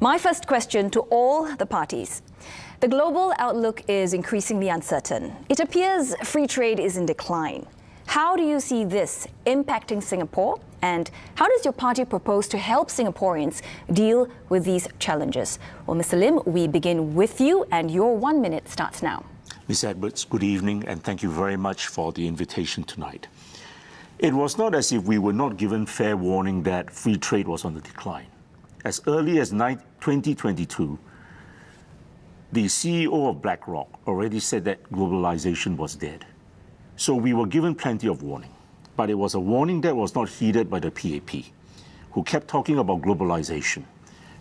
My first question to all the parties. The global outlook is increasingly uncertain. It appears free trade is in decline. How do you see this impacting Singapore? And how does your party propose to help Singaporeans deal with these challenges? Well, Mr. Lim, we begin with you, and your 1 minute starts now. Ms. Edwards, good evening, and thank you very much for the invitation tonight. It was not as if we were not given fair warning that free trade was on the decline. As early as 2022, the CEO of BlackRock already said that globalization was dead. So we were given plenty of warning. But it was a warning that was not heeded by the PAP, who kept talking about globalization.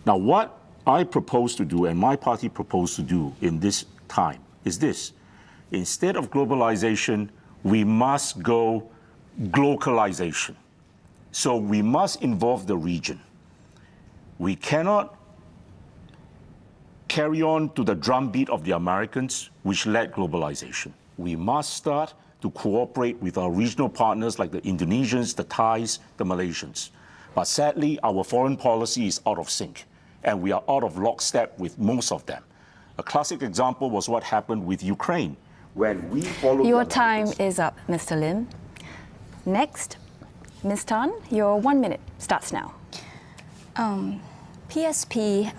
Now, what I propose to do and my party proposed to do in this time is this. Instead of globalization, we must go glocalization. So we must involve the region. We cannot carry on to the drumbeat of the Americans, which led globalization. We must start to cooperate with our regional partners like the Indonesians, the Thais, the Malaysians. But sadly, our foreign policy is out of sync, and we are out of lockstep with most of them. A classic example was what happened with Ukraine, when we followed. Your time is up, Mr. Lim. Next, Ms. Tan, your 1 minute starts now. PSP,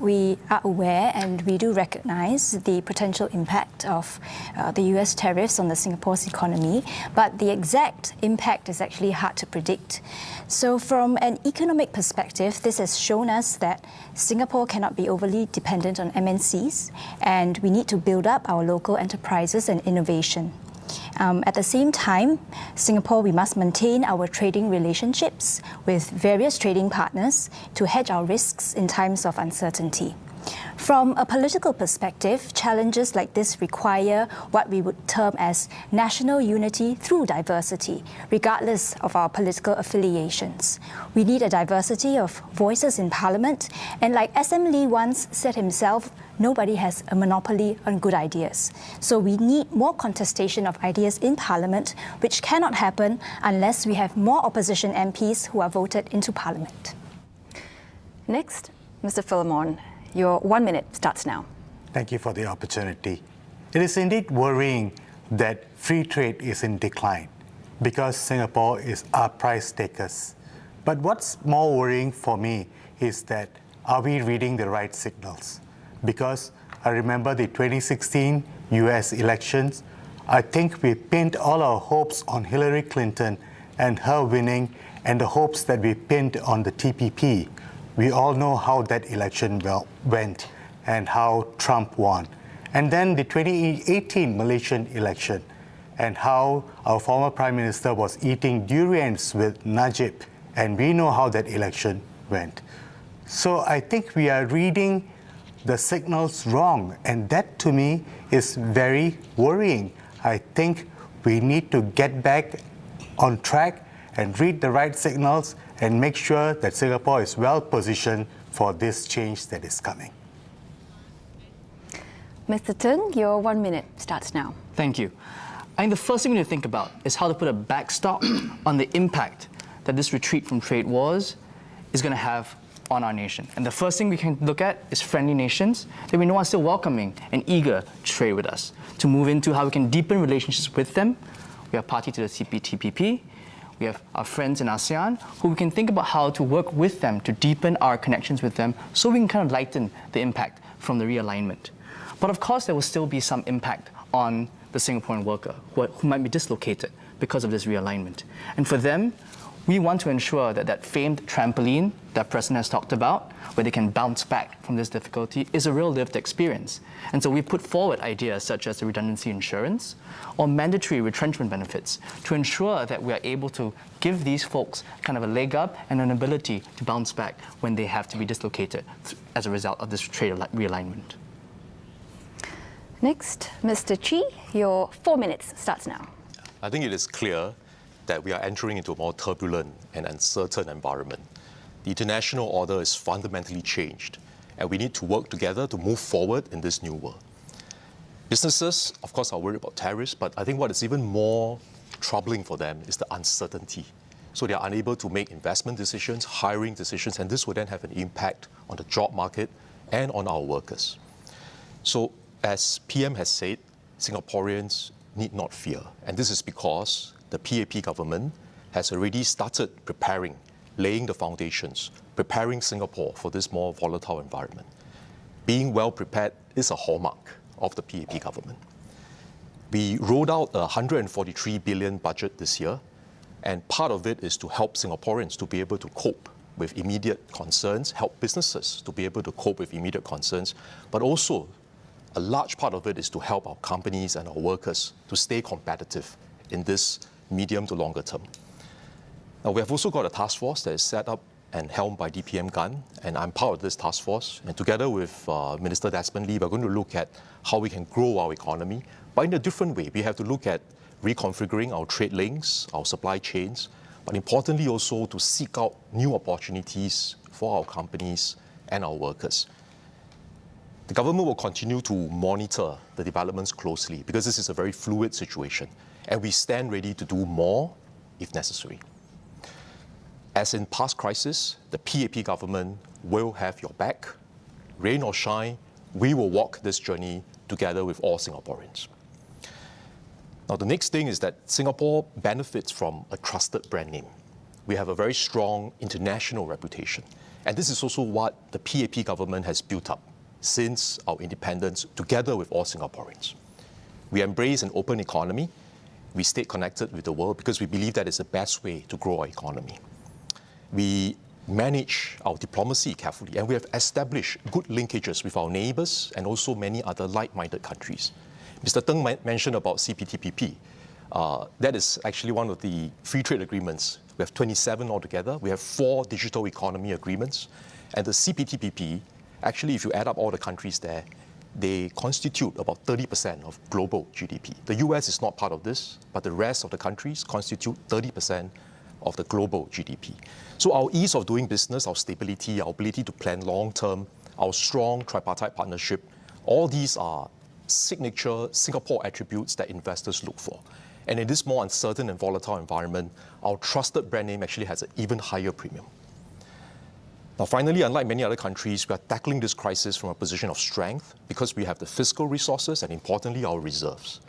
we are aware and we do recognize the potential impact of the US tariffs on the Singapore's economy, but the exact impact is actually hard to predict. So from an economic perspective, this has shown us that Singapore cannot be overly dependent on MNCs, and we need to build up our local enterprises and innovation. At the same time, Singapore, we must maintain our trading relationships with various trading partners to hedge our risks in times of uncertainty. From a political perspective, challenges like this require what we would term as national unity through diversity, regardless of our political affiliations. We need a diversity of voices in Parliament, and like SM Lee once said himself, nobody has a monopoly on good ideas. So we need more contestation of ideas in Parliament, which cannot happen unless we have more opposition MPs who are voted into Parliament. Next, Mr. Philemon. Your 1 minute starts now. Thank you for the opportunity. It is indeed worrying that free trade is in decline because Singapore is our price takers. But what's more worrying for me is that are we reading the right signals? Because I remember the 2016 US elections. I think we pinned all our hopes on Hillary Clinton and her winning, and the hopes that we pinned on the TPP. We all know how that election went and how Trump won. And then the 2018 Malaysian election and how our former Prime Minister was eating durians with Najib, and we know how that election went. So I think we are reading the signals wrong, and that to me is very worrying. I think we need to get back on track and read the right signals and make sure that Singapore is well positioned for this change that is coming. Mr. Thng, your 1 minute starts now. Thank you. I think the first thing we need to think about is how to put a backstop on the impact that this retreat from trade wars is going to have on our nation. And the first thing we can look at is friendly nations that we know are still welcoming and eager to trade with us, to move into how we can deepen relationships with them. We are party to the CPTPP. We have our friends in ASEAN who we can think about how to work with them to deepen our connections with them so we can kind of lighten the impact from the realignment. But of course, there will still be some impact on the Singaporean worker who might be dislocated because of this realignment. And for them, we want to ensure that that famed trampoline that President has talked about, where they can bounce back from this difficulty, is a real lived experience. And so we put forward ideas such as the redundancy insurance or mandatory retrenchment benefits to ensure that we are able to give these folks kind of a leg up and an ability to bounce back when they have to be dislocated as a result of this trade realignment. Next, Mr. Chee, your 4 minutes starts now. I think it is clear that we are entering into a more turbulent and uncertain environment. The international order is fundamentally changed, and we need to work together to move forward in this new world. Businesses, of course, are worried about tariffs, but I think what is even more troubling for them is the uncertainty. So they are unable to make investment decisions, hiring decisions, and this will then have an impact on the job market and on our workers. So as PM has said, Singaporeans need not fear. And this is because the PAP government has already started preparing, laying the foundations, preparing Singapore for this more volatile environment. Being well prepared is a hallmark of the PAP government. We rolled out a 143 billion budget this year, and part of it is to help Singaporeans to be able to cope with immediate concerns, help businesses to be able to cope with immediate concerns, but also a large part of it is to help our companies and our workers to stay competitive in this medium to longer term. Now, we have also got a task force that is set up and helmed by DPM Gan, and I'm part of this task force. And together with Minister Desmond Lee, we're going to look at how we can grow our economy, but in a different way. We have to look at reconfiguring our trade links, our supply chains, but importantly also to seek out new opportunities for our companies and our workers. The government will continue to monitor the developments closely because this is a very fluid situation, and we stand ready to do more if necessary. As in past crises, the PAP government will have your back. Rain or shine, we will walk this journey together with all Singaporeans. Now, the next thing is that Singapore benefits from a trusted brand name. We have a very strong international reputation. And this is also what the PAP government has built up since our independence together with all Singaporeans. We embrace an open economy. We stay connected with the world because we believe that is the best way to grow our economy. We manage our diplomacy carefully, and we have established good linkages with our neighbours and also many other like-minded countries. Mr. Thng mentioned about CPTPP. That is actually one of the free trade agreements. We have 27 altogether. We have 4 digital economy agreements. And the CPTPP, actually, if you add up all the countries there, they constitute about 30% of global GDP. The US is not part of this, but the rest of the countries constitute 30% of the global GDP. So our ease of doing business, our stability, our ability to plan long-term, our strong tripartite partnership, all these are signature Singapore attributes that investors look for. And in this more uncertain and volatile environment, our trusted brand name actually has an even higher premium. Now, finally, unlike many other countries, we are tackling this crisis from a position of strength because we have the fiscal resources and, importantly, our reserves.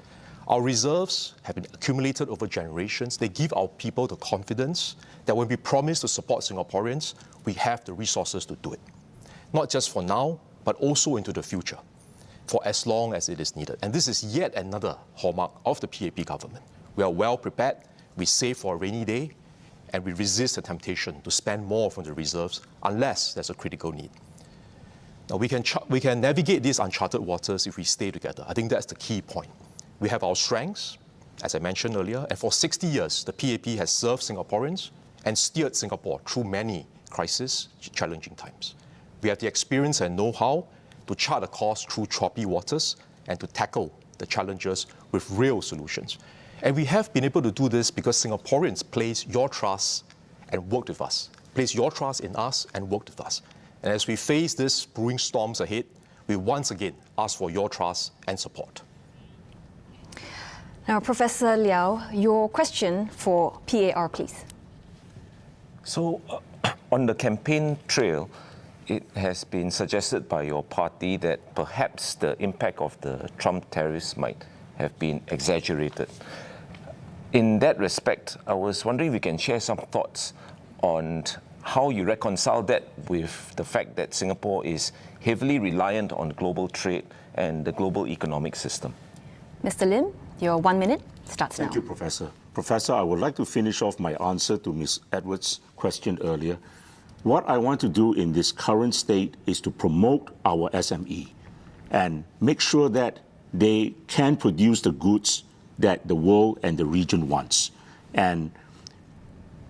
Our reserves have been accumulated over generations. They give our people the confidence that when we promise to support Singaporeans, we have the resources to do it. Not just for now, but also into the future, for as long as it is needed. And this is yet another hallmark of the PAP government. We are well prepared, we save for a rainy day, and we resist the temptation to spend more from the reserves unless there's a critical need. Now, we can navigate these uncharted waters if we stay together. I think that's the key point. We have our strengths, as I mentioned earlier, and for 60 years, the PAP has served Singaporeans and steered Singapore through many crises, challenging times. We have the experience and know-how to chart a course through choppy waters and to tackle the challenges with real solutions. And we have been able to do this because Singaporeans place your trust and work with us, place your trust in us and work with us. And as we face these brewing storms ahead, we once again ask for your trust and support. Now, Professor Liao, your question for PAR, please. So, on the campaign trail, it has been suggested by your party that perhaps the impact of the Trump tariffs might have been exaggerated. In that respect, I was wondering if you can share some thoughts on how you reconcile that with the fact that Singapore is heavily reliant on global trade and the global economic system. Mr. Lim, your 1 minute starts now. Thank you, Professor. Professor, I would like to finish off my answer to Ms. Edwards' question earlier. What I want to do in this current state is to promote our SME and make sure that they can produce the goods that the world and the region wants. And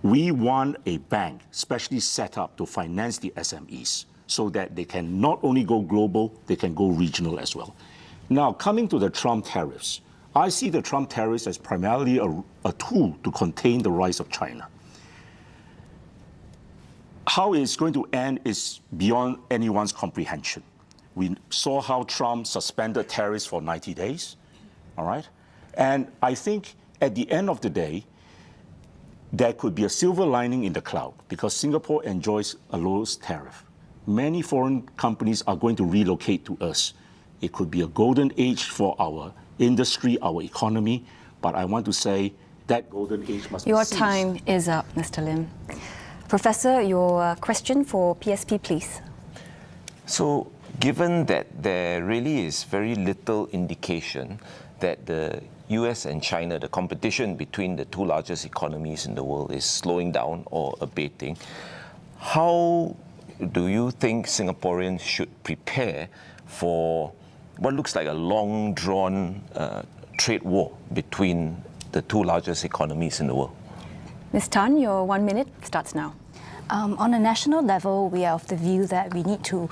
we want a bank specially set up to finance the SMEs so that they can not only go global, they can go regional as well. Now, coming to the Trump tariffs, I see the Trump tariffs as primarily a tool to contain the rise of China. How it's going to end is beyond anyone's comprehension. We saw how Trump suspended tariffs for 90 days, all right? And I think at the end of the day, there could be a silver lining in the cloud because Singapore enjoys a lowest tariff. Many foreign companies are going to relocate to us. It could be a golden age for our industry, our economy, but I want to say that golden age must be Your seized. time is up, Mr. Lim. Professor, your question for PSP, please. So, given that there really is very little indication that the US and China, the competition between the two largest economies in the world, is slowing down or abating, how do you think Singaporeans should prepare for what looks like a long-drawn trade war between the two largest economies in the world? Ms. Tan, your 1 minute starts now. On a national level, we are of the view that we need to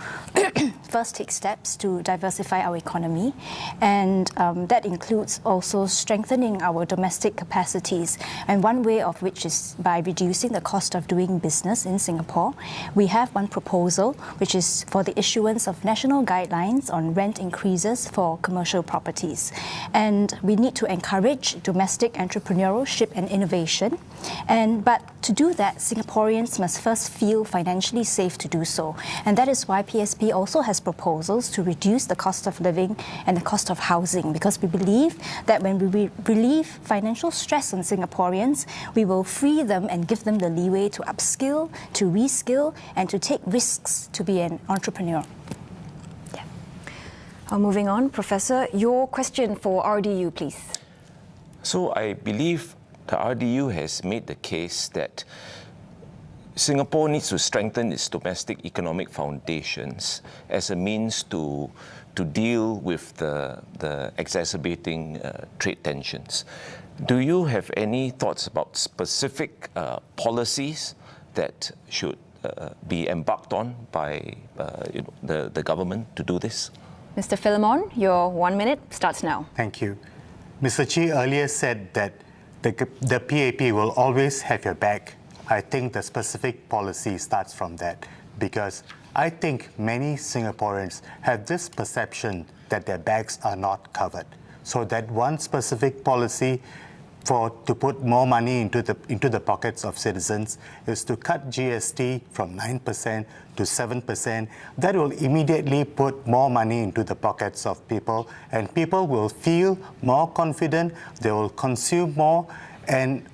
first take steps to diversify our economy, and that includes also strengthening our domestic capacities, and one way of which is by reducing the cost of doing business in Singapore. We have one proposal, which is for the issuance of national guidelines on rent increases for commercial properties, and we need to encourage domestic entrepreneurship and innovation, but to do that, Singaporeans must first feel financially safe to do so. And that is why PSP also has proposals to reduce the cost of living and the cost of housing, because we believe that when we relieve financial stress on Singaporeans, we will free them and give them the leeway to upskill, to reskill, and to take risks to be an entrepreneur. Moving on, Professor, your question for RDU, please. So I believe the RDU has made the case that Singapore needs to strengthen its domestic economic foundations as a means to deal with the exacerbating trade tensions. Do you have any thoughts about specific policies that should be embarked on by the government to do this? Mr. Philemon, your 1 minute starts now. Thank you. Mr. Chee earlier said that the PAP will always have your back. I think the specific policy starts from that, because I think many Singaporeans have this perception that their backs are not covered. So that one specific policy to put more money into the pockets of citizens is to cut GST from 9% to 7%. That will immediately put more money into the pockets of people, and people will feel more confident, they will consume more, and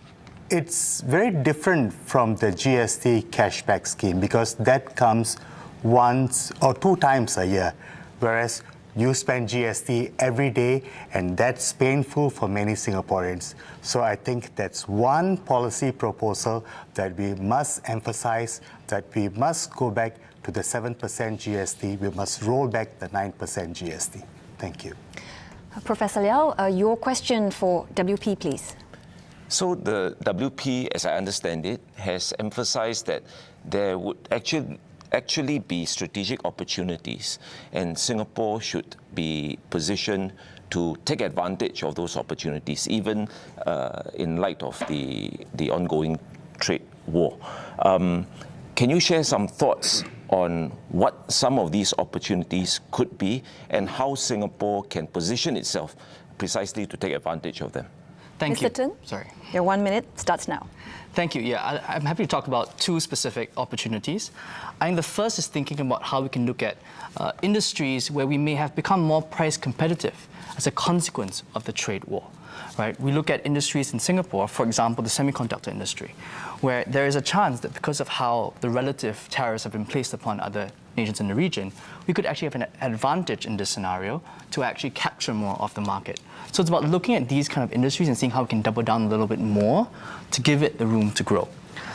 it's very different from the GST cashback scheme, because that comes once or 2 times a year, whereas you spend GST every day, and that's painful for many Singaporeans. So I think that's one policy proposal that we must emphasize, that we must go back to the 7% GST, we must roll back the 9% GST. Thank you. Professor Liao, your question for WP, please. So the WP, as I understand it, has emphasized that there would actually be strategic opportunities, and Singapore should be positioned to take advantage of those opportunities, even in light of the ongoing trade war. Can you share some thoughts on what some of these opportunities could be, and how Singapore can position itself precisely to take advantage of them? Thank Mr. you. Thng, Sorry. your 1 minute starts now. Thank you. Yeah, I'm happy to talk about 2 specific opportunities. I think the first is thinking about how we can look at industries where we may have become more price competitive as a consequence of the trade war. Right? We look at industries in Singapore, for example, the semiconductor industry, where there is a chance that because of how the relative tariffs have been placed upon other nations in the region, we could actually have an advantage in this scenario to actually capture more of the market. So it's about looking at these kind of industries and seeing how we can double down a little bit more to give it the room to grow.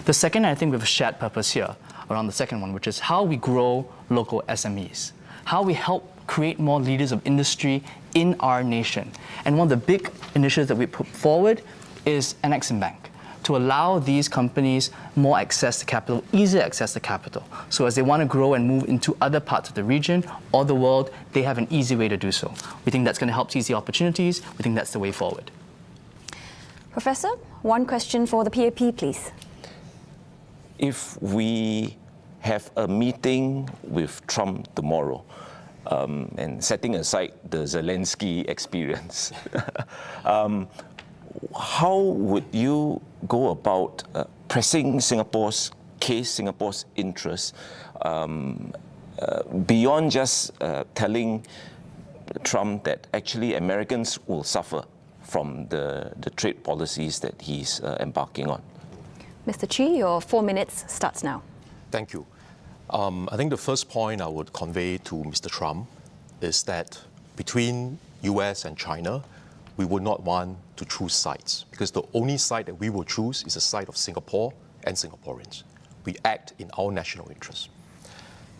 The second, I think we have a shared purpose here around the second one, which is how we grow local SMEs, how we help create more leaders of industry in our nation. And one of the big initiatives that we put forward is an Exim Bank, to allow these companies more access to capital, easier access to capital. So as they want to grow and move into other parts of the region or the world, they have an easy way to do so. We think that's going to help seize the opportunities. We think that's the way forward. Professor, one question for the PAP, please. If we have a meeting with Trump tomorrow, and setting aside the Zelensky experience, how would you go about pressing Singapore's case, Singapore's interests, beyond just telling Trump that actually Americans will suffer from the trade policies that he's embarking on? Mr. Chee, your 4 minutes starts now. Thank you. I think the first point I would convey to Mr. Trump is that between US and China, we would not want to choose sides, because the only side that we will choose is the side of Singapore and Singaporeans. We act in our national interest.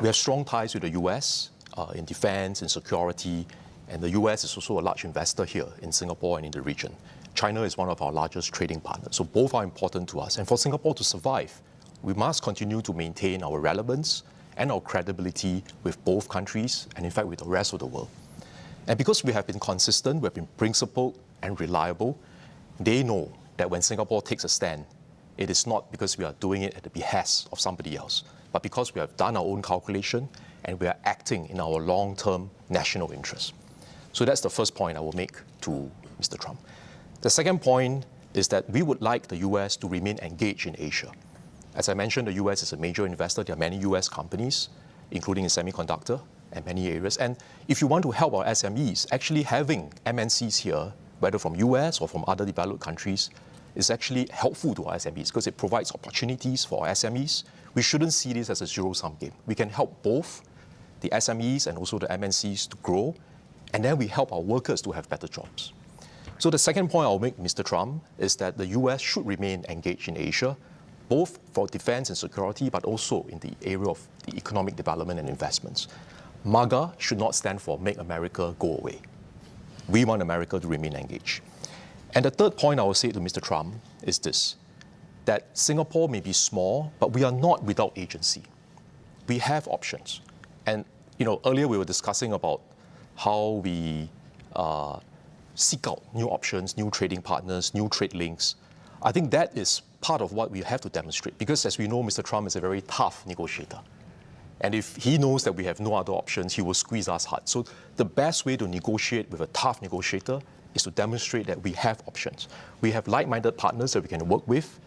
We have strong ties with the US in defense, in security, and the US is also a large investor here in Singapore and in the region. China is one of our largest trading partners, so both are important to us. And for Singapore to survive, we must continue to maintain our relevance and our credibility with both countries, and in fact with the rest of the world. And because we have been consistent, we have been principled and reliable, they know that when Singapore takes a stand, it is not because we are doing it at the behest of somebody else, but because we have done our own calculation and we are acting in our long-term national interest. So that's the first point I will make to Mr. Trump. The second point is that we would like the US to remain engaged in Asia. As I mentioned, the US is a major investor. There are many US companies, including in semiconductor and many areas. And if you want to help our SMEs, actually having MNCs here, whether from US or from other developed countries, is actually helpful to our SMEs because it provides opportunities for our SMEs. We shouldn't see this as a zero-sum game. We can help both the SMEs and also the MNCs to grow, and then we help our workers to have better jobs. So the second point I'll make, Mr. Trump, is that the US should remain engaged in Asia, both for defense and security, but also in the area of the economic development and investments. MAGA should not stand for Make America Go Away. We want America to remain engaged. And the third point I will say to Mr. Trump is this, that Singapore may be small, but we are not without agency. We have options. And earlier we were discussing about how we seek out new options, new trading partners, new trade links. I think that is part of what we have to demonstrate, because as we know, Mr. Trump is a very tough negotiator. And if he knows that we have no other options, he will squeeze us hard. So the best way to negotiate with a tough negotiator is to demonstrate that we have options. We have like-minded partners that we can work with,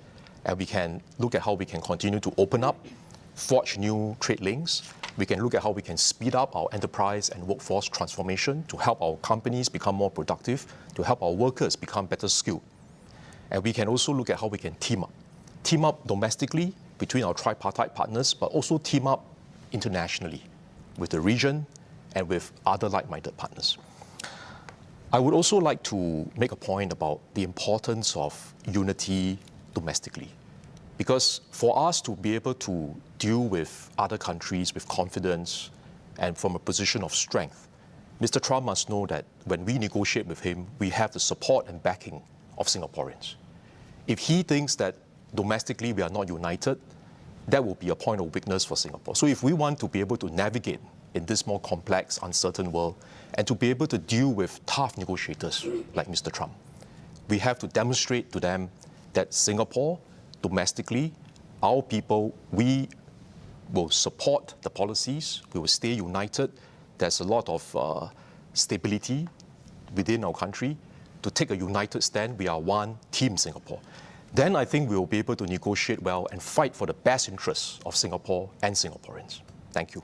and we can look at how we can continue to open up, forge new trade links. We can look at how we can speed up our enterprise and workforce transformation to help our companies become more productive, to help our workers become better skilled. And we can also look at how we can team up domestically between our tripartite partners, but also team up internationally with the region and with other like-minded partners. I would also like to make a point about the importance of unity domestically. Because for us to be able to deal with other countries with confidence and from a position of strength, Mr. Trump must know that when we negotiate with him, we have the support and backing of Singaporeans. If he thinks that domestically we are not united, that will be a point of weakness for Singapore. So if we want to be able to navigate in this more complex, uncertain world, and to be able to deal with tough negotiators like Mr. Trump, we have to demonstrate to them that Singapore, domestically, our people, we will support the policies, we will stay united. There's a lot of stability within our country. To take a united stand, we are one team Singapore. Then I think we will be able to negotiate well and fight for the best interests of Singapore and Singaporeans. Thank you.